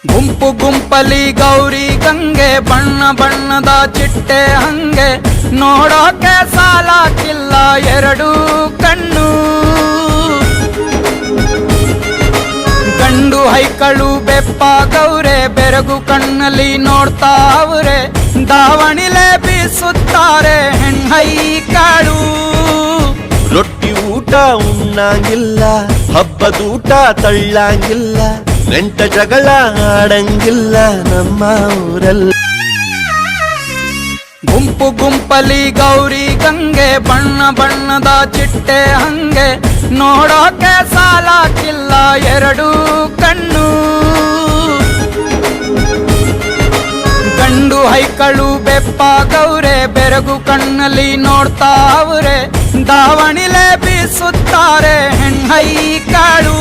ಗುಂಪು ಗುಂಪಲಿ ಗೌರಿ ಗಂಗೆ ಬಣ್ಣ ಬಣ್ಣದ ಚಿಟ್ಟೆ ಹಂಗೆ ನೋಡೋಕೆ ಸಾಲಾಕಿಲ್ಲ ಎರಡು ಕಣ್ಣು. ಗಂಡು ಹೈಕಳು ಬೆಪ್ಪಾಗವ್ರೆ ಬೆರಗು ಕಣ್ಣಲ್ಲಿ ನೋಡ್ತಾವ್ರೆ. ದಾವಣಿಲೆ ಬೀಸುತ್ತಾರೆ ಹೆಣ್ಣೈಕಾಳು. ರೊಟ್ಟಿ ಊಟ ಉಣ್ಣಂಗಿಲ್ಲ, ಹಬ್ಬದೂಟ ತಳ್ಳಂಗಿಲ್ಲ, ನೆಂಟ ಜಗಳ ಆಡಂಗಿಲ್ಲ ನಮ್ಮ ಊರಲ್ಲಿ. ಗುಂಪು ಗುಂಪಲಿ ಗೌರಿ ಗಂಗೆ ಬಣ್ಣ ಬಣ್ಣದ ಚಿಟ್ಟೆ ಹಂಗೆ ನೋಡೋಕೆ ಸಾಲಾಕಿಲ್ಲ ಎರಡು ಕಣ್ಣು. ಗಂಡು ಹೈಕಳು ಬೆಪ್ಪಾಗವ್ರೆ ಬೆರಗು ಕಣ್ಣಲ್ಲಿ ನೋಡ್ತಾವ್ರೆ. ದಾವಣಿಲೆ ಬೀಸುತ್ತಾರೆ ಹೆಣ್ಣೈಕಾಳು.